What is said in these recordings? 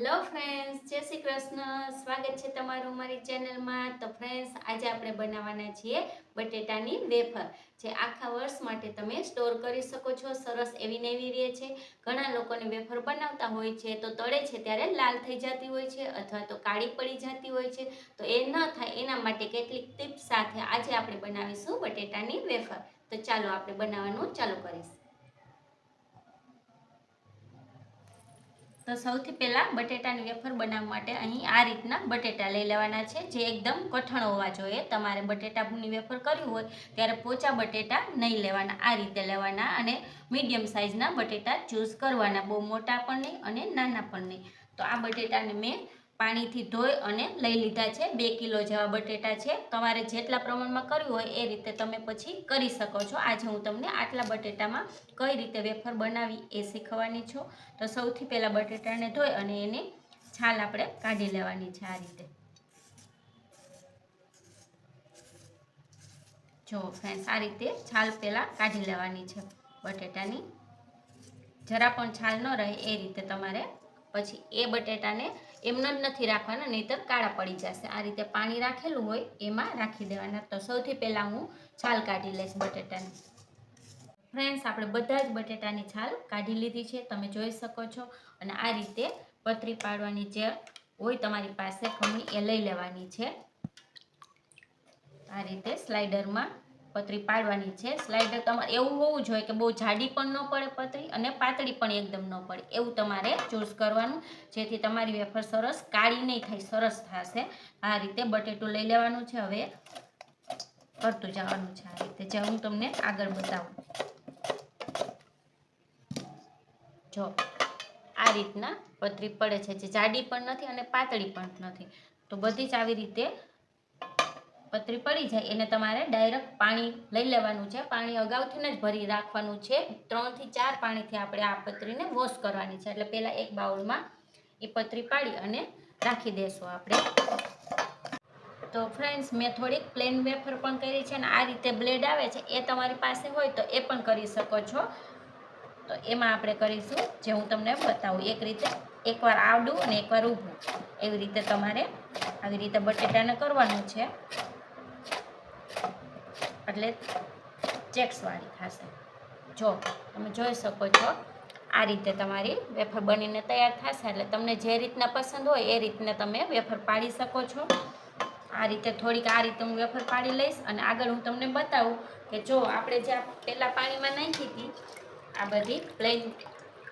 Hello friends, જય શ્રી કૃષ્ણ. સ્વાગત છે તમારું મારી ચેનલમાં. તો ફ્રેન્ડ્સ, આજે આપણે બનાવવાના છીએ બટેટાની વેફર, જે આખા વર્ષ માટે તમે સ્ટોર કરી શકો છો. સરસ એવી ને એવી રહે છે. ઘણા લોકોને વેફર બનાવતા હોય છે તો તળે છે ત્યારે લાલ થઈ જતી હોય છે અથવા તો કાળી પડી જતી હોય છે. તો એ ન થાય એના માટે કેટલીક ટિપ્સ સાથે આજે આપણે બનાવીશું બટેટાની વેફર. તો ચાલો આપણે બનાવવાનું ચાલુ કરીશું. તો સૌથી પહેલાં બટેટાની વેફર બનાવવા માટે અહીં આ રીતના બટેટા લઈ લેવાના છે, જે એકદમ કઠણ હોવા જોઈએ. તમારે બટેટાની વેફર કરવી હોય ત્યારે પોચા બટેટા નહીં લેવાના, આ રીતે લેવાના અને મીડિયમ સાઇઝના બટેટા ચૂઝ કરવાના, બહુ મોટા પણ નહીં અને નાના પણ નહીં. તો આ બટેટાને મેં પાણીથી ધોઈ અને લઈ લીધા છે. 2 કિલો જેવા બટેટા છે. તમારે જેટલા પ્રમાણમાં કરવું હોય એ રીતે તમે પછી કરી શકો છો. આજે હું તમને આટલા બટેટામાં કઈ રીતે વેફર બનાવી એ શીખવવાની છું. તો સૌથી પહેલાં બટેટાને ધોઈ અને એને છાલ આપણે કાઢી લેવાની છે. આ રીતે જો ફ્રેન્ડ્સ, આ રીતે છાલ પહેલાં કાઢી લેવાની છે બટેટાની. જરા પણ છાલ ન રહે એ રીતે તમારે પછી એ બટેટાને એમને જ નથી રાખવાના, નહીંતર કાળા પડી જશે. આ રીતે પાણી રાખેલું હોય એમાં રાખી દેવાના. તો સૌથી પહેલાં હું છાલ કાઢી લઈશ બટેટાની. ફ્રેન્ડ્સ, આપણે બધા જ બટેટાની છાલ કાઢી લીધી છે, તમે જોઈ શકો છો. અને આ રીતે પતરી પાડવાની જે હોય તમારી પાસે ખમણી એ લઈ લેવાની છે. આ રીતે સ્લાઇડરમાં પતરી પાડવાની છે. સ્લાઇડર તમારે એવું હોવું જોઈએ કે બહુ જાડી પણ ન પડે પતરી અને પાતળી પણ એકદમ ન પડે, એવું તમારે ચૂઝ કરવાનું, જેથી તમારી વેફર સરસ કાળી નહીં થાય, સરસ થશે. આ રીતે બટેટું લઈ લેવાનું છે. હવે કરતું જવાનું છે આ રીતે, જે હું તમને આગળ બતાવું. જો આ રીતના પતરી પડે છે, જે જાડી પણ નથી અને પાતળી પણ નથી. તો બધી જ આવી રીતે પતરી પડી જાય એને તમારે ડાયરેક્ટ પાણી લઈ લેવાનું છે. પાણી અગાઉથી જ ભરી રાખવાનું છે. 3 થી 4 પાણીથી આપણે આ પતરીને વોશ કરવાની છે. એટલે પહેલાં એક બાઉલમાં એ પતરી પાડી અને રાખી દેશું આપણે. તો ફ્રેન્ડ્સ, મેં થોડીક પ્લેન વેફર પણ કરી છે અને આ રીતે બ્લેડ આવે છે, એ તમારી પાસે હોય તો એ પણ કરી શકો છો. તો એમાં આપણે કરીશું જે હું તમને બતાવું. એક રીતે એકવાર આડું અને એકવાર ઊભું, એવી રીતે તમારે આવી રીતે બટેટાને કરવાનું છે, એટલે ચેક્સવાળી થશે. જો તમે જોઈ શકો છો, આ રીતે તમારી વેફર બનીને તૈયાર થશે. એટલે તમને જે રીતના પસંદ હોય એ રીતના તમે વેફર પાડી શકો છો. આ રીતે થોડીક આ રીતે હું વેફર પાડી લઈશ અને આગળ હું તમને બતાવું કે જો આપણે જે પહેલાં પાણીમાં નાખી હતી આ બધી પ્લેન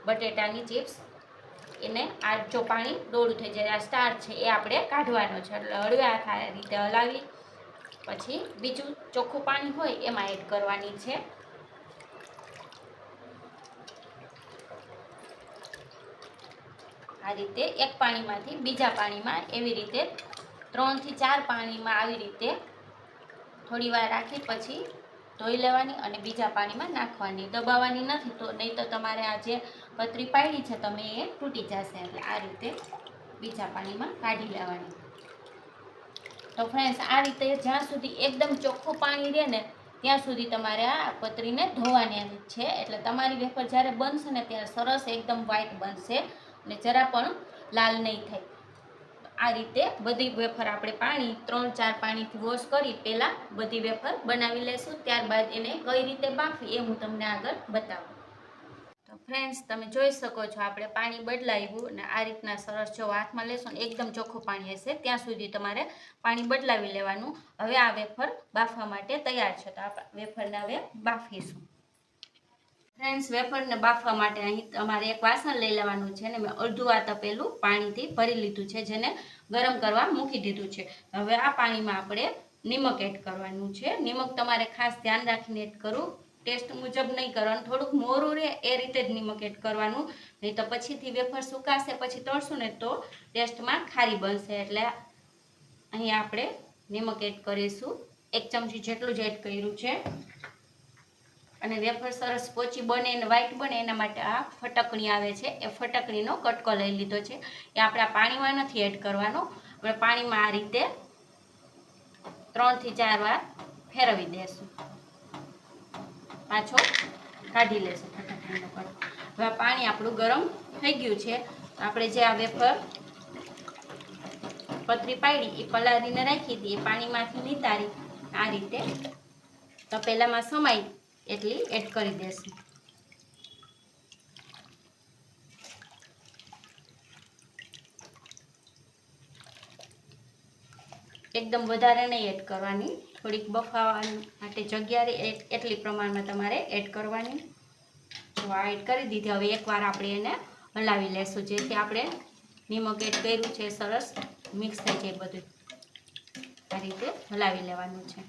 બટેટાની ચિપ્સ, એને આ જો પાણી દોડું થઈ જાય, આ સ્ટાર્ચ છે એ આપણે કાઢવાનો છે. એટલે હળવા આ રીતે હલાવી પછી બીજું ચોખ્ખું પાણી હોય એમાં એડ કરવાની છે. આ રીતે એક પાણીમાંથી બીજા પાણીમાં એવી રીતે 3 થી 4 પાણીમાં આવી રીતે થોડી વાર રાખી પછી ધોઈ લેવાની અને બીજા પાણીમાં નાખવાની. દબાવવાની નથી, તો નહીં તો તમારે આ જે પતરી પાડી છે તમે એ તૂટી જશે. એટલે આ રીતે બીજા પાણીમાં કાઢી લેવાની. તો ફ્રેન્ડ્સ, આ રીતે જ્યાં સુધી એકદમ ચોખ્ખું પાણી રહે ને ત્યાં સુધી તમારે આ પતરીને ધોવાની છે. એટલે તમારી વેફર જ્યારે બનશે ને ત્યારે સરસ એકદમ વ્હાઈટ બનશે અને જરા પણ લાલ નહીં થાય. આ રીતે બધી વેફર આપણે પાણી 3-4 પાણીથી વોશ કરી પહેલાં બધી વેફર બનાવી લેશું. ત્યારબાદ એને કઈ રીતે બાફી એ હું તમને આગળ બતાવું. તો ફ્રેન્ડ્સ, તમે જોઈ શકો છો આપણે પાણી બદલાવ્યું અને આ રીતના સરસ જો હાથમાં લેશો ને એકદમ ચોખ્ખું પાણી હશે ત્યાં સુધી તમારે પાણી બદલાવી લેવાનું. હવે આ વેફર બાફવા માટે તૈયાર છે. તો આપણે વેફરને હવે બાફીશું. ફ્રેન્ડ્સ, વેફરને બાફવા માટે અહીં તમારે એક વાસણ લઈ લેવાનું છે ને મેં અડધું આ તપેલું પાણીથી ભરી લીધું છે, જેને ગરમ કરવા મૂકી દીધું છે. હવે આ પાણીમાં આપણે નિમક એડ કરવાનું છે. નિમક તમારે ખાસ ધ્યાન રાખીને એડ કરવું, ટેસ્ટ મુજબ નહીં કરવાનું. થોડુંક મોરું રહે એ રીતે જ નિમક એડ કરવાનું, નહીં તો પછીથી વેફર સુકાશે પછી તળશું ને તો ટેસ્ટમાં ખારી બનશે. એટલે અહીં આપણે નિમક એડ કરીશું. 1 ચમચી જેટલું જ એડ કર્યું છે. અને વેફર સરસ પોચી બને અને વ્હાઈટ બને એના માટે આ ફટકણી આવે છે, એ ફટકણીનો કટકો લઈ લીધો છે. એ આપણે આ પાણીમાં નથી એડ કરવાનો. આપણે પાણીમાં આ રીતે 3 થી 4 વાર ફેરવી દેશું, પાછો કાઢી લેશું ફટકણીનો કટકો. હવે પાણી આપણું ગરમ થઈ ગયું છે. આપણે જે આ વેફર પતરી પાડી એ પલાળીને રાખી હતી, એ પાણીમાંથી નિતારી આ રીતે તપેલામાં સમાય એટલી એડ કરી દેશું. એકદમ વધારે નહીં એડ કરવાની, થોડીક બફાવા માટે જગ્યા એટલી પ્રમાણમાં તમારે એડ કરવાની. તો આ એડ કરી દીધી. હવે એકવાર આપણે એને હલાવી લેશું, જેથી આપણે નિમક એડ કર્યું છે સરસ મિક્સ થઈ જાય બધું. આ રીતે હલાવી લેવાનું છે.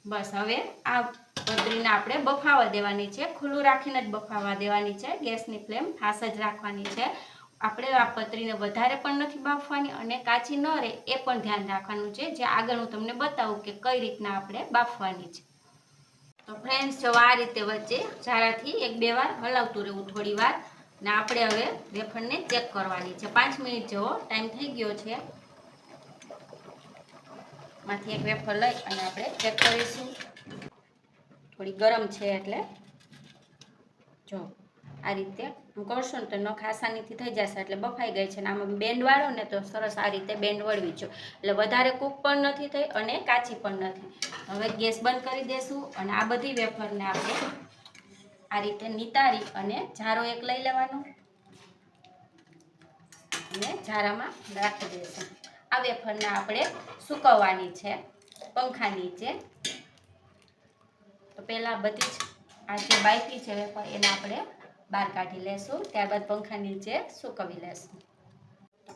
બસ હવે આ પતરીને આપણે બફાવા દેવાની છે, ખુલ્લું રાખીને જ બફાવા દેવાની છે. ગેસની ફ્લેમ ફાસ્ટ જ રાખવાની છે. આપણે આ પતરીને વધારે પણ નથી બાફવાની અને કાચી ન રહે એ પણ ધ્યાન રાખવાનું છે, જે આગળ હું તમને બતાવું કે કઈ રીતના આપણે બાફવાની છે. તો ફ્રેન્ડ્સ, જો આ રીતે વચ્ચે ઝારાથી 1-2 વાર હલાવતું રહેવું થોડી વાર. ને આપણે હવે વેફરને ચેક કરવાની છે. 5 મિનિટ જેવો ટાઈમ થઈ ગયો છે. માંથી એક વેફર લઈ અને આપણે ચેક કરીશું. થોડી ગરમ છે એટલે જો આ રીતે હું કરશું ને તો નખ આસાનીથી થઈ જશે. એટલે બફાઈ ગઈ છે ને આમાં બેન્ડ વાળો ને તો સરસ આ રીતે બેન્ડ વળવી જો. એટલે વધારે કૂક પણ નથી થઈ અને કાચી પણ નથી. હવે ગેસ બંધ કરી દેશું અને આ બધી વેફરને આપણે આ રીતે નિતારી અને ઝારો એક લઈ લેવાનો અને ઝારામાં રાખી દઈશું. આ વેફરને આપણે સૂકવવાની છે પંખા નીચે. તો પહેલાં બધી જ આ જે બાફી છે વેફર એને આપણે બહાર કાઢી લેશું, ત્યારબાદ પંખા નીચે સૂકવી લેશું.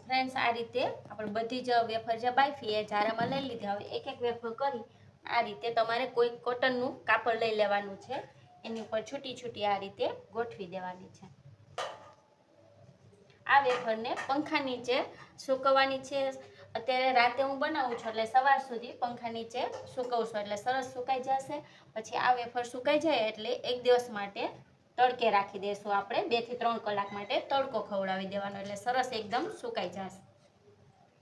ફ્રેન્ડ્સ, આ રીતે આપણે બધી જ વેફર જે બાફી એ ઝારામાં લઈ લીધી. હવે એક એક વેફર કરી આ રીતે તમારે કોઈ કોટનનું કાપડ લઈ લેવાનું છે, એની ઉપર છૂટી છૂટી આ રીતે ગોઠવી દેવાની છે. આ વેફરને પંખા નીચે સૂકવવાની છે. અત્યારે રાતે હું બનાવું છું એટલે સવાર સુધી પંખા નીચે સૂકવશું એટલે સરસ સુકાઈ જશે. પછી આ વેફર સુકાઈ જાય એટલે 1 દિવસ માટે તડકે રાખી દઈશું. આપણે 2 થી 3 કલાક માટે તડકો ખવડાવી દેવાનો એટલે સરસ એકદમ સુકાઈ જશે.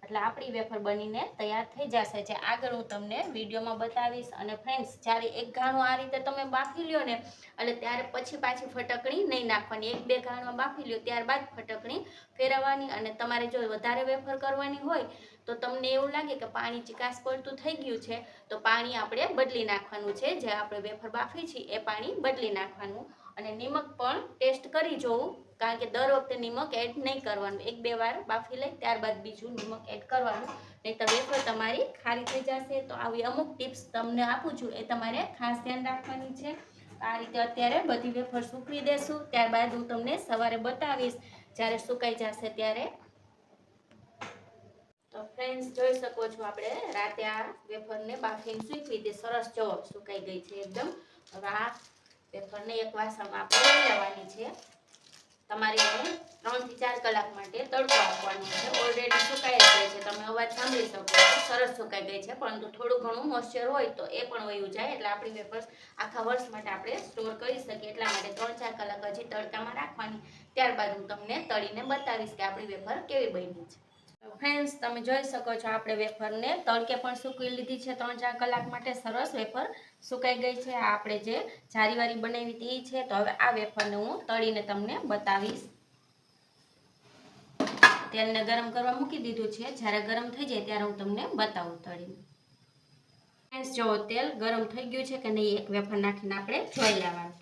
એટલે આપણી વેફર બનીને તૈયાર થઈ જશે, જે આગળ હું તમને વિડીયોમાં બતાવીશ. અને ફ્રેન્ડ્સ, જ્યારે એક ઘાણું આ રીતે તમે બાફી લ્યો ને એટલે ત્યારે પછી પાછી ફટકણી નહીં નાખવાની. 1-2 ઘાણું બાફી લ્યો ત્યારબાદ ફટકણી ફેરવવાની. અને તમારે જો વધારે વેફર કરવાની હોય તો તમને એવું લાગે કે પાણી ચીકાશ પડતું થઈ ગયું છે તો પાણી આપણે બદલી નાખવાનું છે. જે આપણે વેફર બાફી છે એ પાણી બદલી નાખવાનું. અને નિમક પણ ટેસ્ટ કરી જોવું, કારણ કે દર વખતે નિમક એડ નહીં કરવાનું. 1-2 વાર બાફી લઈ ત્યારબાદ બીજું નિમક એડ કરવાનું, નહીં તો વેફર તમારી ખારી થઈ જશે. તો આવી અમુક ટિપ્સ તમને આપું છું, એ તમારે ખાસ ધ્યાન રાખવાની છે. આ રીતે અત્યારે બધી વેફર સૂકવી દેશું, ત્યારબાદ હું તમને સવારે બતાવીશ જ્યારે સુકાઈ જશે ત્યારે. તો ફ્રેન્ડ્સ, જોઈ શકો છો આપણે રાતે આ વેફરને બાફીને સૂકવી દે સરસ જો સુકાઈ ગઈ છે એકદમ. હવે આ વેફરને એક વાસણમાં આપણે લઈ લેવાની છે. તમારે એને 3 થી 4 કલાક માટે તડકો આપવાનો છે. ઓલરેડી સુકાઈ જાય છે, તમે અવાજ સાંભળી શકો છો, સરસ સુકાઈ ગઈ છે. પરંતુ થોડું ઘણું મોઇસ્ચર હોય તો એ પણ વયું જાય એટલે આપણી વેફર આખા વર્ષ માટે આપણે સ્ટોર કરી શકીએ. એટલા માટે 3-4 કલાક હજી તડકામાં રાખવાની. ત્યારબાદ હું તમને તળીને બતાવીશ કે આપણી વેફર કેવી બની છે. ફ્રેન્ડ્સ, તમે જોઈ શકો છો આપણે વેફરને તડકે પણ સૂકવી લીધી છે 3-4 કલાક માટે. સરસ વેફર સુકાઈ ગઈ છે. આ આપણે જે જારીવારી બનાવી હતી છે. તો હવે આ વેફરને હું તળીને તમને બતાવીશ. તેલને ગરમ કરવા મૂકી દીધું છે. જ્યારે ગરમ થઈ જાય ત્યારે હું તમને બતાવું તળીને. ફ્રેન્ડ્સ, જો તેલ ગરમ થઈ ગયું છે કે નહીં, એક વેફર નાખીને આપણે જોઈ લેવાનું.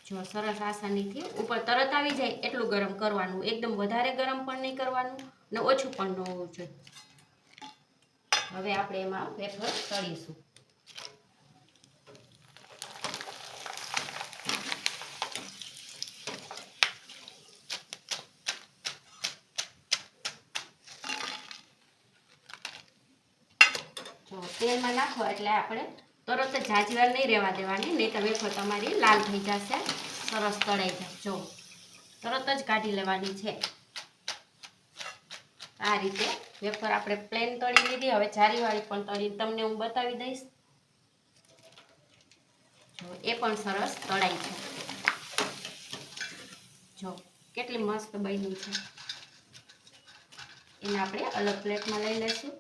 જો સરસ આસાનીથી ઉપર તરત આવી જાય એટલું ગરમ કરવાનું. એકદમ વધારે ગરમ પણ નહીં કરવાનું ને ઓછું પણ ન હોવું જોઈએ. હવે આપણે એમાં વેફર તળીશું. જો તેલમાં નાખો એટલે આપણે તરત જ ઝાઝી વાર નહીં રહેવા દેવાની, નહીં તો વેફર તમારી લાલ થઈ જશે. સરસ તળાઈ જાય. જો તરત જ કાઢી લેવાની છે. આ રીતે વેફર આપણે પ્લેન તળી લીધી. હવે જારીવાળી પણ તળી તમને હું બતાવી દઈશ. જો એ પણ સરસ તળાઈ છે. જો કેટલી મસ્ત બની છે. એને આપણે અલગ પ્લેટમાં લઈ લઈશું.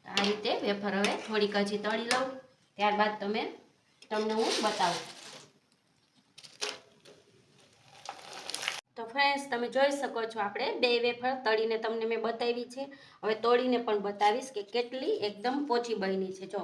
આ રીતે વેફર હવે થોડીક હજી તળી લઉં ત્યારબાદ તમને હું બતાવું. તો ફ્રેન્ડ્સ તમે જોઈ શકો છો આપણે 2 વેફર તળીને તમને મેં બતાવી છે. હવે તોડીને પણ બતાવીશ કે કેટલી એકદમ પોચી બની છે. જો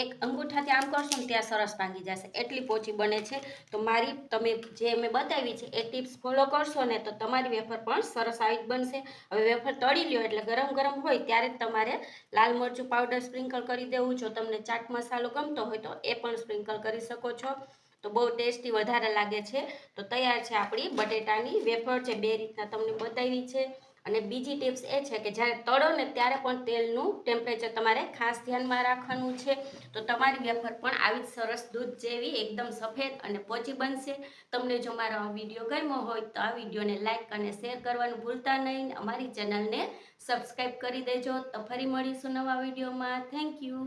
એક અંગૂઠાથી આમ કરશો ને ત્યાં સરસ ભાંગી જશે, એટલી પોચી બને છે. તો મારી તમે જે મેં બતાવી છે એ ટિપ્સ ફોલો કરશો ને તો તમારી વેફર પણ સરસ આવી જ બનશે. હવે વેફર તળી લ્યો એટલે ગરમ ગરમ હોય ત્યારે જ તમારે લાલ મરચું પાવડર સ્પ્રિંકલ કરી દેવું. જો તમને ચાટ મસાલો ગમતો હોય તો એ પણ સ્પ્રિંકલ કરી શકો છો. તો બહુ ટેસ્ટી વધારે લાગે છે. તો તૈયાર છે આપણી બટેટાની વેફર. છે 2 રીતના તમને બતાવી છે. અને બીજી ટિપ્સ એ છે કે જ્યારે તળો ને ત્યારે પણ તેલનું ટેમ્પરેચર તમારે ખાસ ધ્યાનમાં રાખવાનું છે. તો તમારી વેફર પણ આવી જ સરસ દૂધ જેવી એકદમ સફેદ અને પોચી બનશે. તમને જો મારો આ વિડીયો ગમ્યો હોય તો આ વિડીયોને લાઇક અને શેર કરવાનું ભૂલતા નહીં. અમારી ચેનલને સબસ્ક્રાઈબ કરી દેજો. તો ફરી મળીશું નવા વિડીયોમાં. Thank you.